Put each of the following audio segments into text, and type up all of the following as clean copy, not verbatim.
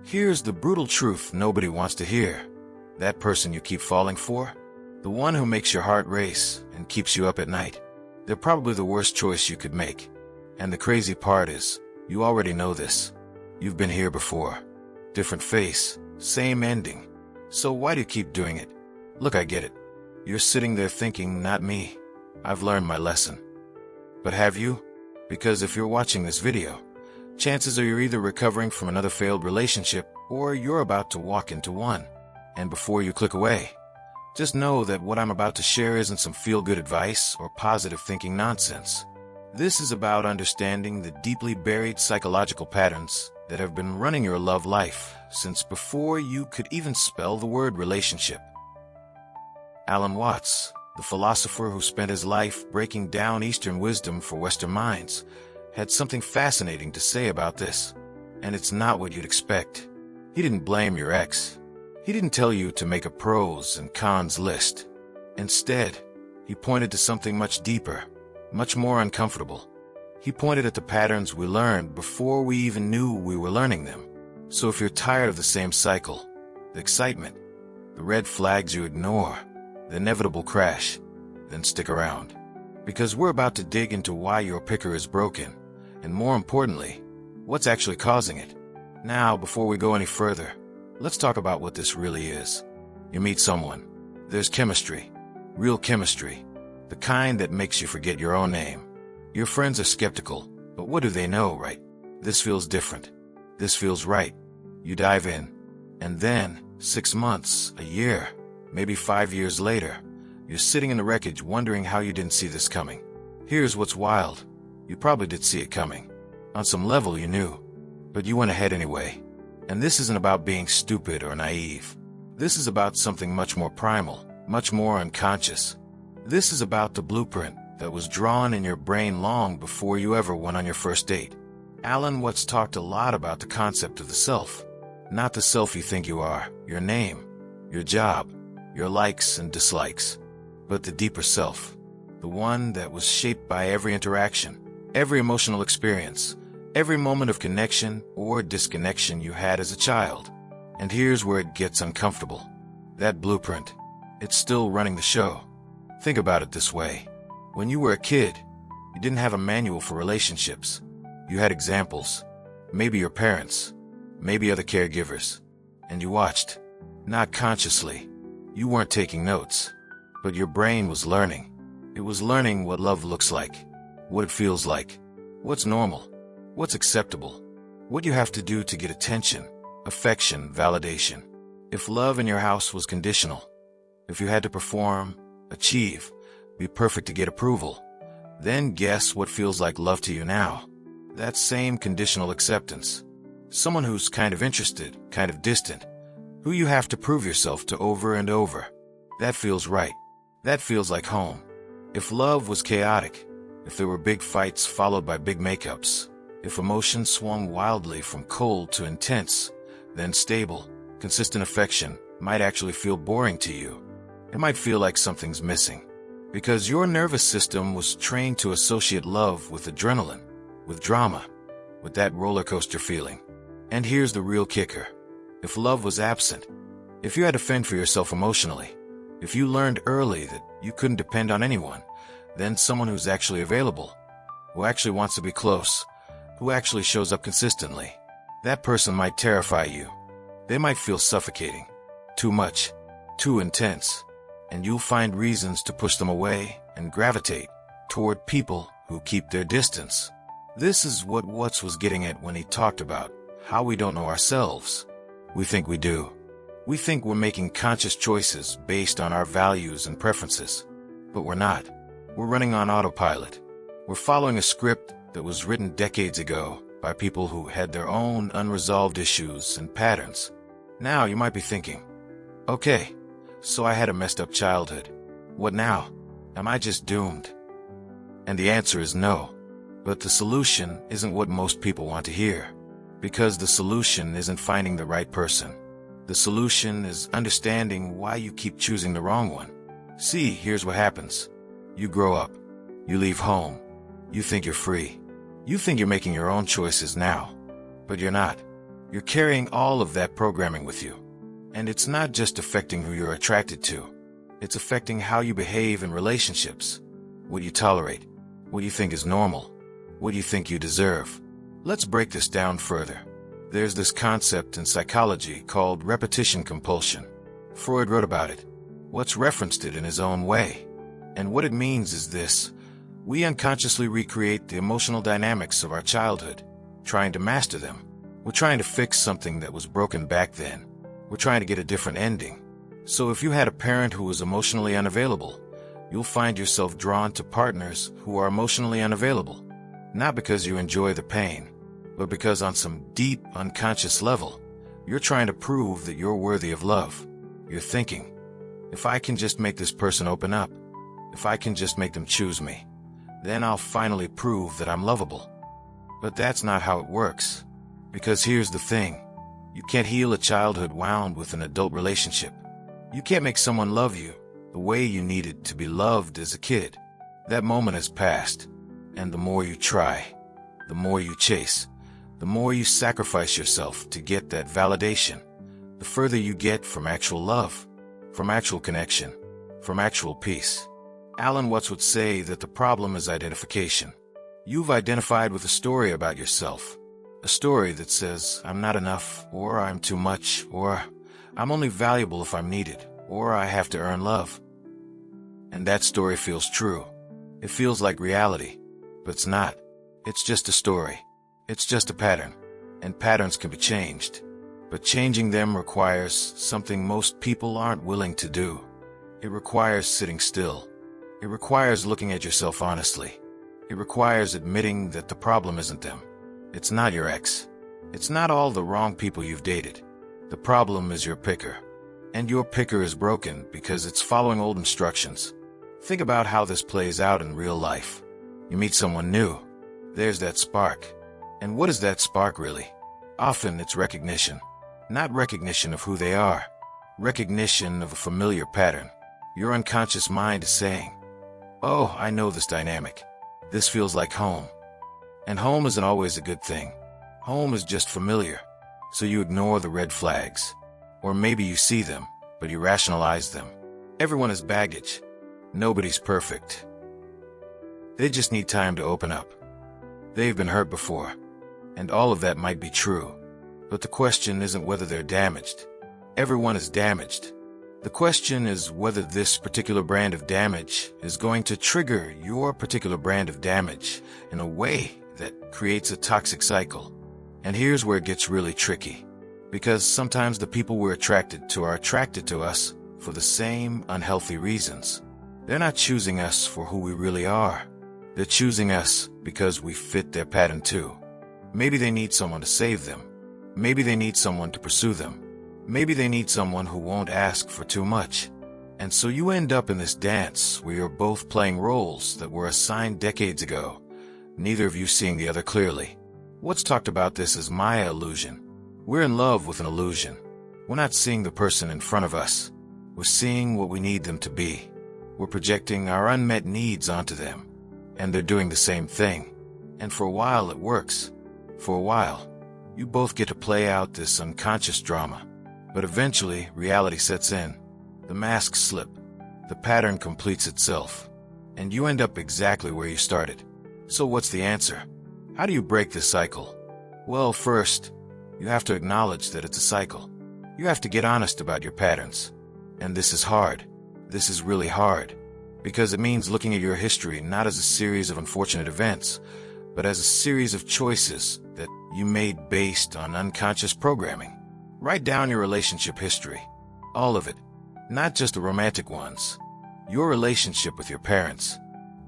Here's the brutal truth nobody wants to hear. That person you keep falling for, the one who makes your heart race and keeps you up at night, they're probably the worst choice you could make. And the crazy part is, you already know this. You've been here before. Different face, same ending. So why do you keep doing it? Look, I get it. You're sitting there thinking, not me. I've learned my lesson. But have you? Because if you're watching this video, chances are you're either recovering from another failed relationship or you're about to walk into one. And before you click away, just know that what I'm about to share isn't some feel-good advice or positive thinking nonsense. This is about understanding the deeply buried psychological patterns that have been running your love life since before you could even spell the word relationship. Alan Watts, the philosopher who spent his life breaking down Eastern wisdom for Western minds, had something fascinating to say about this. And it's not what you'd expect. He didn't blame your ex. He didn't tell you to make a pros and cons list. Instead, he pointed to something much deeper, much more uncomfortable. He pointed at the patterns we learned before we even knew we were learning them. So if you're tired of the same cycle, the excitement, the red flags you ignore, the inevitable crash, then stick around. Because we're about to dig into why your picker is broken, and more importantly, what's actually causing it. Now, before we go any further, let's talk about what this really is. You meet someone. There's chemistry. Real chemistry. The kind that makes you forget your own name. Your friends are skeptical, but what do they know, right? This feels different. This feels right. You dive in. And then, 6 months, a year, maybe 5 years later, you're sitting in the wreckage wondering how you didn't see this coming. Here's what's wild. You probably did see it coming. On some level you knew. But you went ahead anyway. And this isn't about being stupid or naive. This is about something much more primal, much more unconscious. This is about the blueprint that was drawn in your brain long before you ever went on your first date. Alan Watts talked a lot about the concept of the self. Not the self you think you are, your name, your job, your likes and dislikes, but the deeper self, the one that was shaped by every interaction, every emotional experience, every moment of connection or disconnection you had as a child. And here's where it gets uncomfortable. That blueprint, it's still running the show. Think about it this way. When you were a kid, you didn't have a manual for relationships. You had examples, maybe your parents, maybe other caregivers, and you watched. Not consciously. You weren't taking notes, but your brain was learning. It was learning what love looks like, what it feels like, what's normal, what's acceptable, what you have to do to get attention, affection, validation. If love in your house was conditional, if you had to perform, achieve, be perfect to get approval, then guess what feels like love to you now? That same conditional acceptance. Someone who's kind of interested, kind of distant, who you have to prove yourself to over and over. That feels right. That feels like home. If love was chaotic, if there were big fights followed by big makeups, if emotions swung wildly from cold to intense, then stable, consistent affection might actually feel boring to you. It might feel like something's missing. Because your nervous system was trained to associate love with adrenaline, with drama, with that roller coaster feeling. And here's the real kicker. If love was absent, if you had to fend for yourself emotionally, if you learned early that you couldn't depend on anyone, then someone who's actually available, who actually wants to be close, who actually shows up consistently, that person might terrify you. They might feel suffocating, too much, too intense, and you'll find reasons to push them away and gravitate toward people who keep their distance. This is what Watts was getting at when he talked about how we don't know ourselves. We think we do. We think we're making conscious choices based on our values and preferences. But we're not. We're running on autopilot. We're following a script that was written decades ago by people who had their own unresolved issues and patterns. Now you might be thinking, okay, so I had a messed up childhood. What now? Am I just doomed? And the answer is no. But the solution isn't what most people want to hear. Because the solution isn't finding the right person. The solution is understanding why you keep choosing the wrong one. See, here's what happens. You grow up. You leave home. You think you're free. You think you're making your own choices now. But you're not. You're carrying all of that programming with you. And it's not just affecting who you're attracted to. It's affecting how you behave in relationships, what you tolerate, what you think is normal, what you think you deserve. Let's break this down further. There's this concept in psychology called repetition compulsion. Freud wrote about it. What's referenced it in his own way. And what it means is this: we unconsciously recreate the emotional dynamics of our childhood, trying to master them. We're trying to fix something that was broken back then. We're trying to get a different ending. So if you had a parent who was emotionally unavailable, you'll find yourself drawn to partners who are emotionally unavailable. Not because you enjoy the pain, but because on some deep, unconscious level, you're trying to prove that you're worthy of love. You're thinking, if I can just make this person open up, if I can just make them choose me, then I'll finally prove that I'm lovable. But that's not how it works. Because here's the thing. You can't heal a childhood wound with an adult relationship. You can't make someone love you the way you needed to be loved as a kid. That moment has passed. And the more you try, the more you chase, the more you sacrifice yourself to get that validation, the further you get from actual love, from actual connection, from actual peace. Alan Watts would say that the problem is identification. You've identified with a story about yourself. A story that says, I'm not enough, or I'm too much, or I'm only valuable if I'm needed, or I have to earn love. And that story feels true. It feels like reality, but it's not. It's just a story. It's just a pattern. And patterns can be changed. But changing them requires something most people aren't willing to do. It requires sitting still. It requires looking at yourself honestly. It requires admitting that the problem isn't them. It's not your ex. It's not all the wrong people you've dated. The problem is your picker. And your picker is broken because it's following old instructions. Think about how this plays out in real life. You meet someone new. There's that spark. And what is that spark really? Often it's recognition. Not recognition of who they are. Recognition of a familiar pattern. Your unconscious mind is saying, oh, I know this dynamic. This feels like home. And home isn't always a good thing. Home is just familiar, so you ignore the red flags. Or maybe you see them, but you rationalize them. Everyone has baggage. Nobody's perfect. They just need time to open up. They've been hurt before, and all of that might be true. But the question isn't whether they're damaged. Everyone is damaged. The question is whether this particular brand of damage is going to trigger your particular brand of damage in a way that creates a toxic cycle. And here's where it gets really tricky. Because sometimes the people we're attracted to are attracted to us for the same unhealthy reasons. They're not choosing us for who we really are. They're choosing us because we fit their pattern too. Maybe they need someone to save them. Maybe they need someone to pursue them. Maybe they need someone who won't ask for too much. And so you end up in this dance where you're both playing roles that were assigned decades ago, neither of you seeing the other clearly. What's talked about this as Maya illusion. We're in love with an illusion. We're not seeing the person in front of us. We're seeing what we need them to be. We're projecting our unmet needs onto them. And they're doing the same thing. And for a while it works. For a while, you both get to play out this unconscious drama. But eventually, reality sets in. The masks slip. The pattern completes itself. And you end up exactly where you started. So what's the answer? How do you break this cycle? Well, first, you have to acknowledge that it's a cycle. You have to get honest about your patterns. And this is hard. This is really hard. Because it means looking at your history not as a series of unfortunate events, but as a series of choices that you made based on unconscious programming. Write down your relationship history. All of it. Not just the romantic ones. Your relationship with your parents,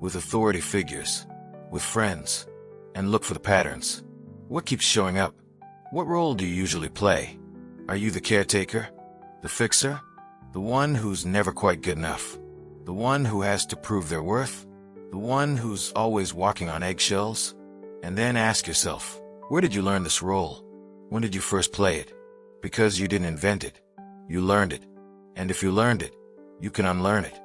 with authority figures, with friends, and look for the patterns. What keeps showing up? What role do you usually play? Are you the caretaker? The fixer? The one who's never quite good enough? The one who has to prove their worth? The one who's always walking on eggshells? And then ask yourself, where did you learn this role? When did you first play it? Because you didn't invent it. You learned it. And if you learned it, you can unlearn it.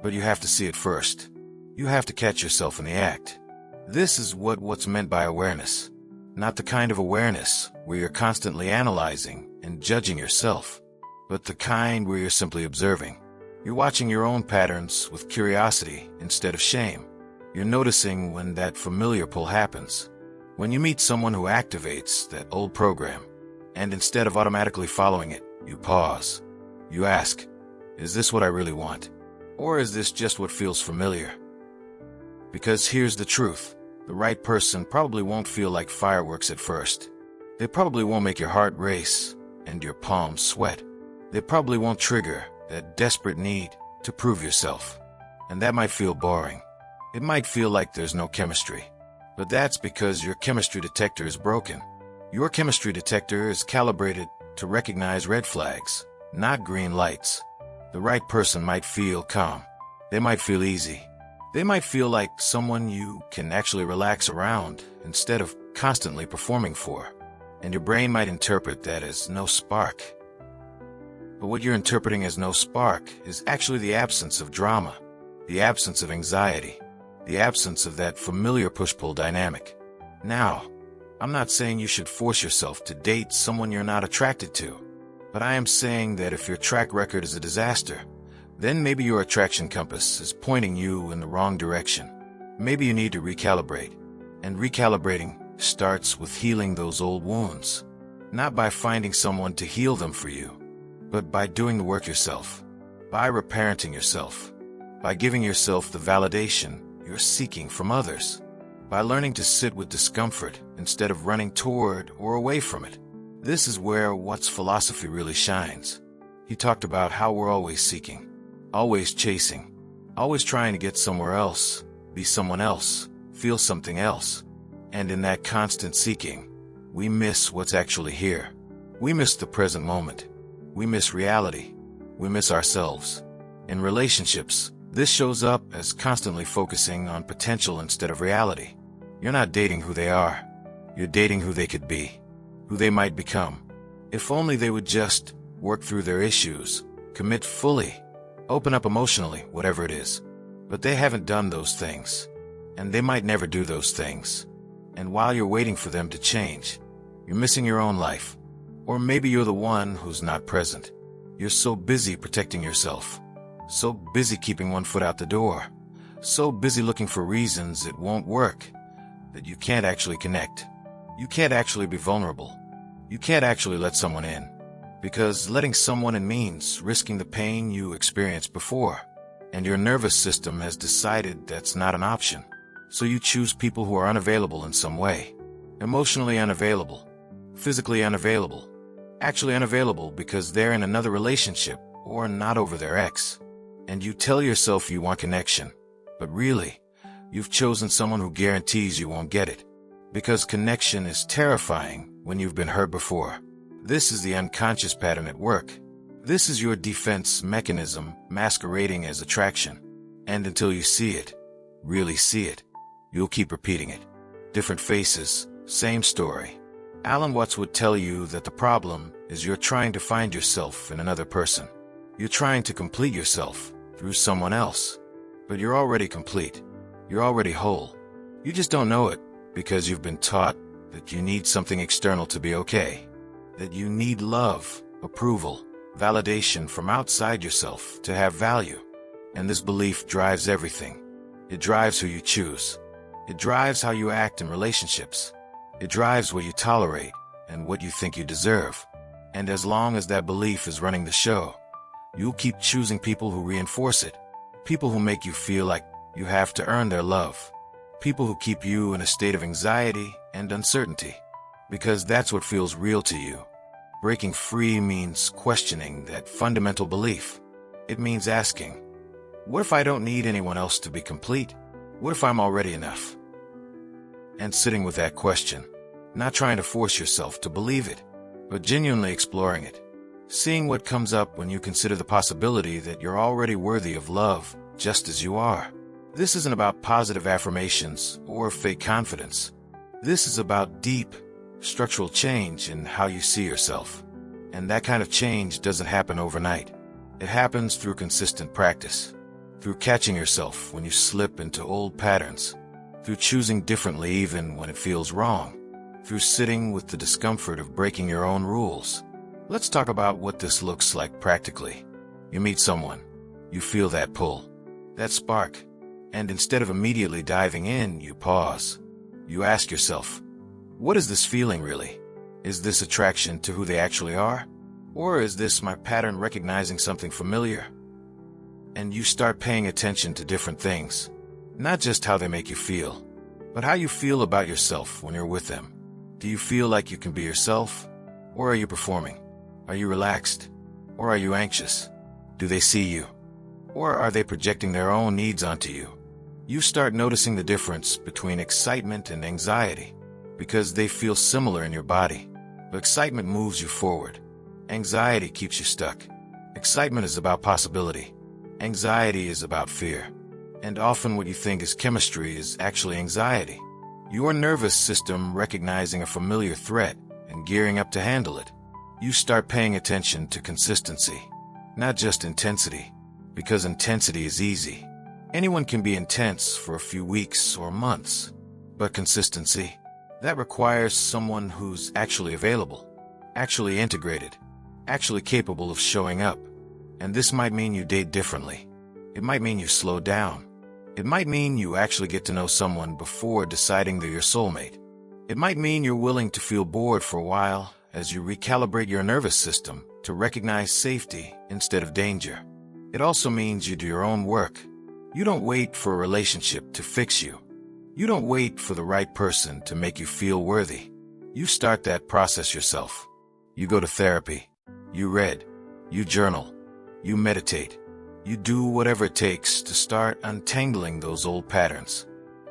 But you have to see it first. You have to catch yourself in the act. This is what's meant by awareness. Not the kind of awareness where you're constantly analyzing and judging yourself, but the kind where you're simply observing. You're watching your own patterns with curiosity instead of shame. You're noticing when that familiar pull happens, when you meet someone who activates that old program, and instead of automatically following it, you pause. You ask, is this what I really want? Or is this just what feels familiar? Because here's the truth. The right person probably won't feel like fireworks at first. They probably won't make your heart race and your palms sweat. They probably won't trigger that desperate need to prove yourself. And that might feel boring. It might feel like there's no chemistry. But that's because your chemistry detector is broken. Your chemistry detector is calibrated to recognize red flags, not green lights. The right person might feel calm. They might feel easy. They might feel like someone you can actually relax around instead of constantly performing for. And your brain might interpret that as no spark. But what you're interpreting as no spark is actually the absence of drama, the absence of anxiety, the absence of that familiar push-pull dynamic. Now, I'm not saying you should force yourself to date someone you're not attracted to, but I am saying that if your track record is a disaster, then maybe your attraction compass is pointing you in the wrong direction. Maybe you need to recalibrate. And recalibrating starts with healing those old wounds. Not by finding someone to heal them for you, but by doing the work yourself. By reparenting yourself. By giving yourself the validation you're seeking from others. By learning to sit with discomfort instead of running toward or away from it. This is where Watts' philosophy really shines. He talked about how we're always seeking. Always chasing, always trying to get somewhere else, be someone else, feel something else. And in that constant seeking, we miss what's actually here. We miss the present moment. We miss reality. We miss ourselves. In relationships, this shows up as constantly focusing on potential instead of reality. You're not dating who they are. You're dating who they could be, who they might become. If only they would just work through their issues, commit fully, open up emotionally, whatever it is. But they haven't done those things. And they might never do those things. And while you're waiting for them to change, you're missing your own life. Or maybe you're the one who's not present. You're so busy protecting yourself. So busy keeping one foot out the door. So busy looking for reasons it won't work that you can't actually connect. You can't actually be vulnerable. You can't actually let someone in. Because letting someone in means risking the pain you experienced before. And your nervous system has decided that's not an option. So you choose people who are unavailable in some way. Emotionally unavailable. Physically unavailable. Actually unavailable because they're in another relationship or not over their ex. And you tell yourself you want connection. But really, you've chosen someone who guarantees you won't get it. Because connection is terrifying when you've been hurt before. This is the unconscious pattern at work. This is your defense mechanism masquerading as attraction. And until you see it, really see it, you'll keep repeating it. Different faces, same story. Alan Watts would tell you that the problem is you're trying to find yourself in another person. You're trying to complete yourself through someone else. But you're already complete. You're already whole. You just don't know it because you've been taught that you need something external to be okay. That you need love, approval, validation from outside yourself to have value. And this belief drives everything. It drives who you choose. It drives how you act in relationships. It drives what you tolerate and what you think you deserve. And as long as that belief is running the show, you'll keep choosing people who reinforce it. People who make you feel like you have to earn their love. People who keep you in a state of anxiety and uncertainty. Because that's what feels real to you. Breaking free means questioning that fundamental belief. It means asking, what if I don't need anyone else to be complete? What if I'm already enough? And sitting with that question, not trying to force yourself to believe it, but genuinely exploring it. Seeing what comes up when you consider the possibility that you're already worthy of love just as you are. This isn't about positive affirmations or fake confidence. This is about deep, structural change in how you see yourself. And that kind of change doesn't happen overnight. It happens through consistent practice, through catching yourself when you slip into old patterns, through choosing differently even when it feels wrong, through sitting with the discomfort of breaking your own rules. Let's talk about what this looks like practically. You meet someone. You feel that pull, that spark, and instead of immediately diving in, you pause. You ask yourself, what is this feeling really? Is this attraction to who they actually are? Or is this my pattern recognizing something familiar? And you start paying attention to different things. Not just how they make you feel, but how you feel about yourself when you're with them. Do you feel like you can be yourself? Or are you performing? Are you relaxed? Or are you anxious? Do they see you? Or are they projecting their own needs onto you? You start noticing the difference between excitement and anxiety, because they feel similar in your body. But excitement moves you forward. Anxiety keeps you stuck. Excitement is about possibility. Anxiety is about fear. And often what you think is chemistry is actually anxiety. Your nervous system recognizing a familiar threat and gearing up to handle it. You start paying attention to consistency, not just intensity, because intensity is easy. Anyone can be intense for a few weeks or months, but consistency, that requires someone who's actually available, actually integrated, actually capable of showing up. And this might mean you date differently. It might mean you slow down. It might mean you actually get to know someone before deciding they're your soulmate. It might mean you're willing to feel bored for a while as you recalibrate your nervous system to recognize safety instead of danger. It also means you do your own work. You don't wait for a relationship to fix you. You don't wait for the right person to make you feel worthy. You start that process yourself. You go to therapy. You read. You journal. You meditate. You do whatever it takes to start untangling those old patterns.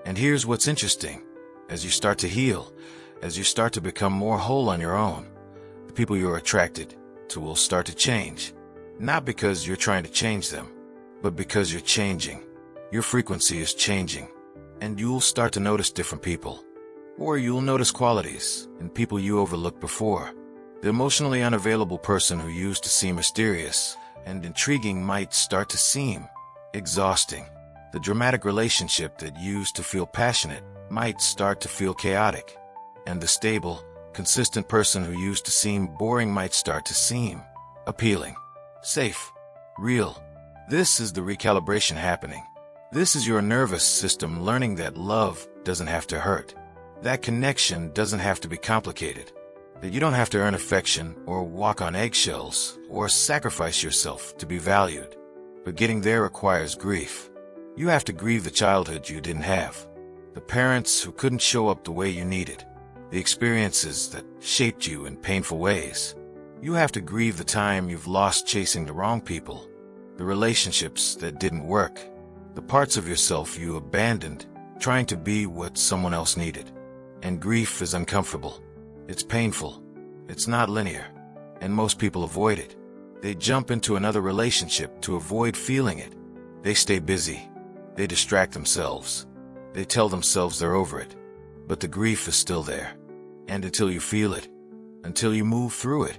And here's what's interesting. As you start to heal, as you start to become more whole on your own, the people you're attracted to will start to change. Not because you're trying to change them, but because you're changing. Your frequency is changing. And you'll start to notice different people. Or you'll notice qualities in people you overlooked before. The emotionally unavailable person who used to seem mysterious and intriguing might start to seem exhausting. The dramatic relationship that used to feel passionate might start to feel chaotic. And the stable, consistent person who used to seem boring might start to seem appealing, safe, real. This is the recalibration happening. This is your nervous system learning that love doesn't have to hurt. That connection doesn't have to be complicated. That you don't have to earn affection or walk on eggshells or sacrifice yourself to be valued. But getting there requires grief. You have to grieve the childhood you didn't have. The parents who couldn't show up the way you needed. The experiences that shaped you in painful ways. You have to grieve the time you've lost chasing the wrong people. The relationships that didn't work. The parts of yourself you abandoned trying to be what someone else needed. And grief is uncomfortable. It's painful. It's not linear. And most people avoid it. They jump into another relationship to avoid feeling it. They stay busy. They distract themselves. They tell themselves they're over it. But the grief is still there. And until you feel it, until you move through it,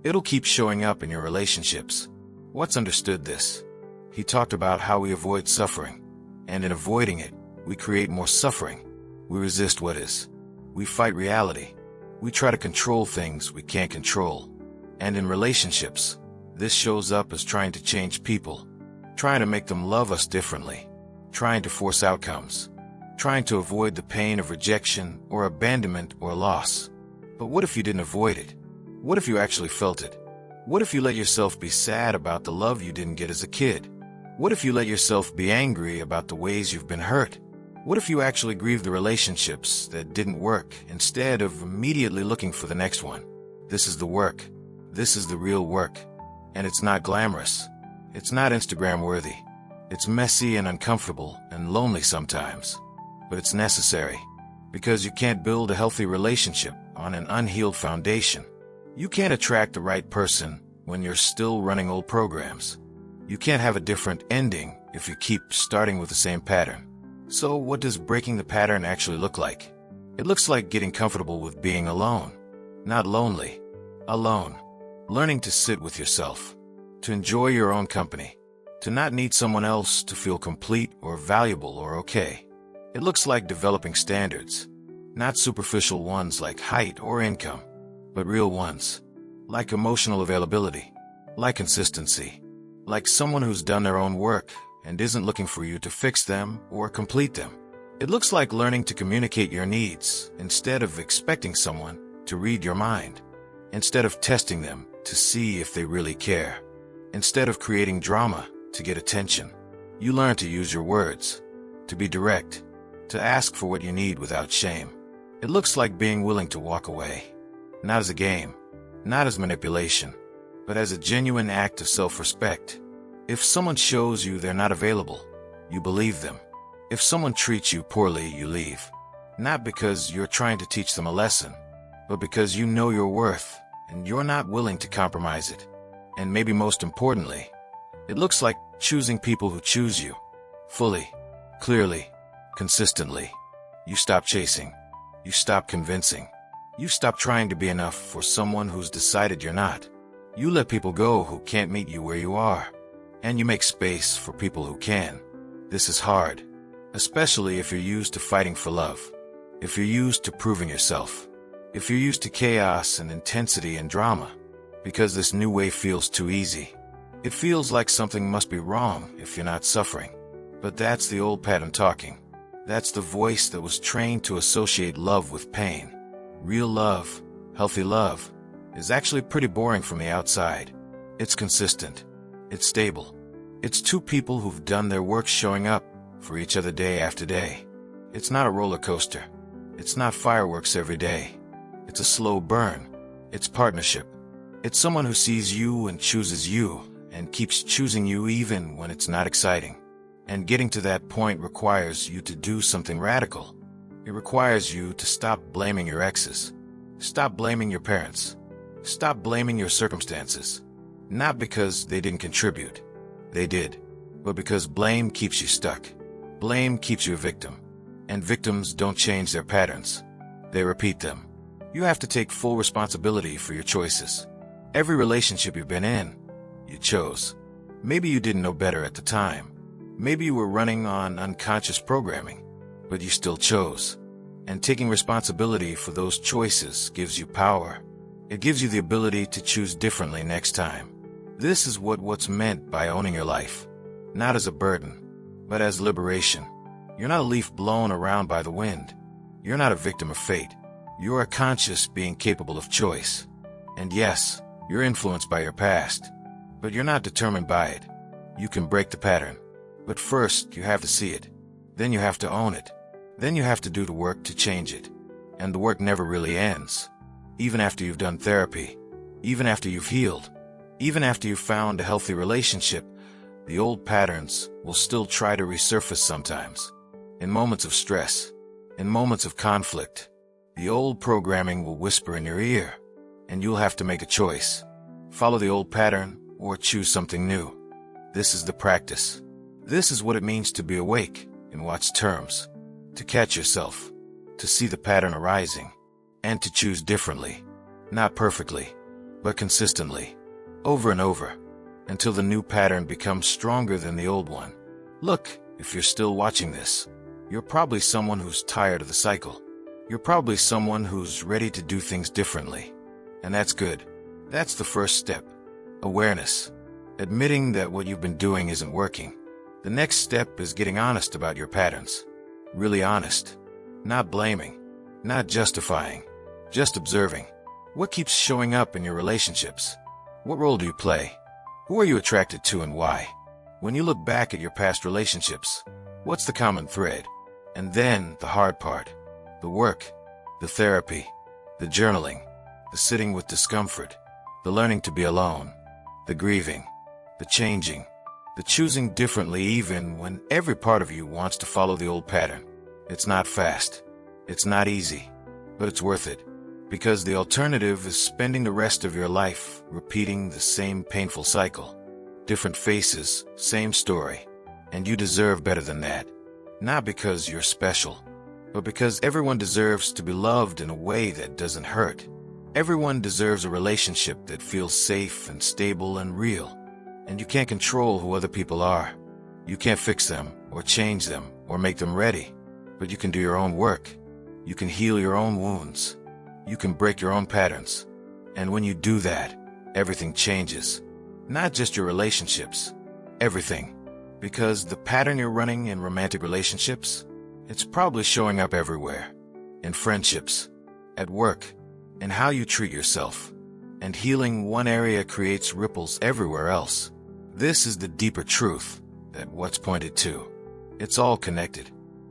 it'll keep showing up in your relationships. Watts understood this. He talked about how we avoid suffering. And in avoiding it, we create more suffering. We resist what is. We fight reality. We try to control things we can't control. And in relationships, this shows up as trying to change people, trying to make them love us differently, trying to force outcomes, trying to avoid the pain of rejection or abandonment or loss. But what if you didn't avoid it? What if you actually felt it? What if you let yourself be sad about the love you didn't get as a kid? What if you let yourself be angry about the ways you've been hurt? What if you actually grieve the relationships that didn't work instead of immediately looking for the next one? This is the work. This is the real work. And it's not glamorous. It's not Instagram worthy. It's messy and uncomfortable and lonely sometimes. But it's necessary. Because you can't build a healthy relationship on an unhealed foundation. You can't attract the right person when you're still running old programs. You can't have a different ending if you keep starting with the same pattern. So what does breaking the pattern actually look like? It looks like getting comfortable with being alone. Not lonely. Alone. Learning to sit with yourself. To enjoy your own company. To not need someone else to feel complete or valuable or okay. It looks like developing standards. Not superficial ones like height or income, but real ones. Like emotional availability, like consistency, like someone who's done their own work and isn't looking for you to fix them or complete them. It looks like learning to communicate your needs instead of expecting someone to read your mind, instead of testing them to see if they really care, instead of creating drama to get attention. You learn to use your words, to be direct, to ask for what you need without shame. It looks like being willing to walk away, not as a game, not as manipulation, but as a genuine act of self-respect. If someone shows you they're not available, you believe them. If someone treats you poorly, you leave. Not because you're trying to teach them a lesson, but because you know your worth and you're not willing to compromise it. And maybe most importantly, it looks like choosing people who choose you. Fully, clearly, consistently. You stop chasing. You stop convincing. You stop trying to be enough for someone who's decided you're not. You let people go who can't meet you where you are. And you make space for people who can. This is hard, especially if you're used to fighting for love. If you're used to proving yourself. If you're used to chaos and intensity and drama. Because this new way feels too easy. It feels like something must be wrong if you're not suffering. But that's the old pattern talking. That's the voice that was trained to associate love with pain. Real love, healthy love, is actually pretty boring from the outside. It's consistent. It's stable. It's two people who've done their work showing up for each other day after day. It's not a roller coaster. It's not fireworks every day. It's a slow burn. It's partnership. It's someone who sees you and chooses you and keeps choosing you even when it's not exciting. And getting to that point requires you to do something radical. It requires you to stop blaming your exes. Stop blaming your parents. Stop blaming your circumstances. Not because they didn't contribute. They did. But because blame keeps you stuck. Blame keeps you a victim. And victims don't change their patterns. They repeat them. You have to take full responsibility for your choices. Every relationship you've been in, you chose. Maybe you didn't know better at the time. Maybe you were running on unconscious programming, but you still chose. And taking responsibility for those choices gives you power. It gives you the ability to choose differently next time. This is what's meant by owning your life. Not as a burden, but as liberation. You're not a leaf blown around by the wind. You're not a victim of fate. You're a conscious being capable of choice. And yes, you're influenced by your past, but you're not determined by it. You can break the pattern. But first, you have to see it. Then you have to own it. Then you have to do the work to change it. And the work never really ends. Even after you've done therapy, even after you've healed, even after you've found a healthy relationship, the old patterns will still try to resurface sometimes. In moments of stress, in moments of conflict, the old programming will whisper in your ear, and you'll have to make a choice. Follow the old pattern or choose something new. This is the practice. This is what it means to be awake in Watt's terms, to catch yourself, to see the pattern arising, and to choose differently, not perfectly, but consistently, over and over, until the new pattern becomes stronger than the old one. Look, if you're still watching this, you're probably someone who's tired of the cycle. You're probably someone who's ready to do things differently. And that's good. That's the first step. Awareness. Admitting that what you've been doing isn't working. The next step is getting honest about your patterns. Really honest. Not blaming. Not justifying. Just observing. What keeps showing up in your relationships? What role do you play? Who are you attracted to and why? When you look back at your past relationships, what's the common thread? And then the hard part. The work. The therapy. The journaling. The sitting with discomfort. The learning to be alone. The grieving. The changing. The choosing differently even when every part of you wants to follow the old pattern. It's not fast. It's not easy. But it's worth it. Because the alternative is spending the rest of your life repeating the same painful cycle. Different faces, same story. And you deserve better than that. Not because you're special, but because everyone deserves to be loved in a way that doesn't hurt. Everyone deserves a relationship that feels safe and stable and real. And you can't control who other people are. You can't fix them, or change them, or make them ready. But you can do your own work. You can heal your own wounds. You can break your own patterns. And when you do that, everything changes. Not just your relationships, everything. Because the pattern you're running in romantic relationships, it's probably showing up everywhere. In friendships, at work, in how you treat yourself. And healing one area creates ripples everywhere else. This is the deeper truth that what's pointed to. It's all connected.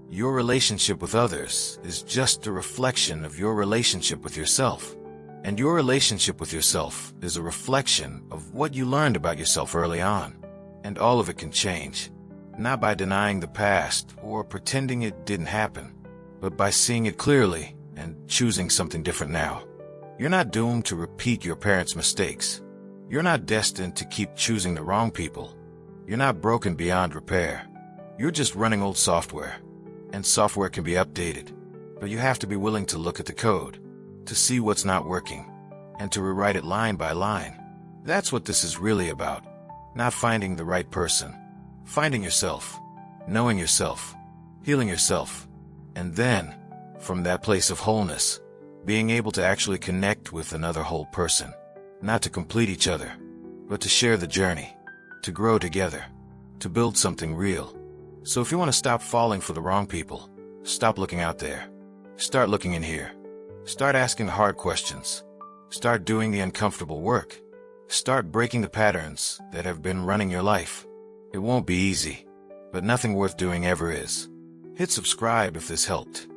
Your relationship with others is just a reflection of your relationship with yourself. And your relationship with yourself is a reflection of what you learned about yourself early on. And all of it can change, not by denying the past or pretending it didn't happen, but by seeing it clearly and choosing something different now. You're not doomed to repeat your parents' mistakes. You're not destined to keep choosing the wrong people. You're not broken beyond repair. You're just running old software. And software can be updated, but you have to be willing to look at the code, to see what's not working, and to rewrite it line by line. That's what this is really about. Not finding the right person. Finding yourself, knowing yourself, healing yourself, and then, from that place of wholeness, being able to actually connect with another whole person. Not to complete each other, but to share the journey, to grow together, to build something real. So if you want to stop falling for the wrong people, stop looking out there. Start looking in here. Start asking the hard questions. Start doing the uncomfortable work. Start breaking the patterns that have been running your life. It won't be easy, but nothing worth doing ever is. Hit subscribe if this helped.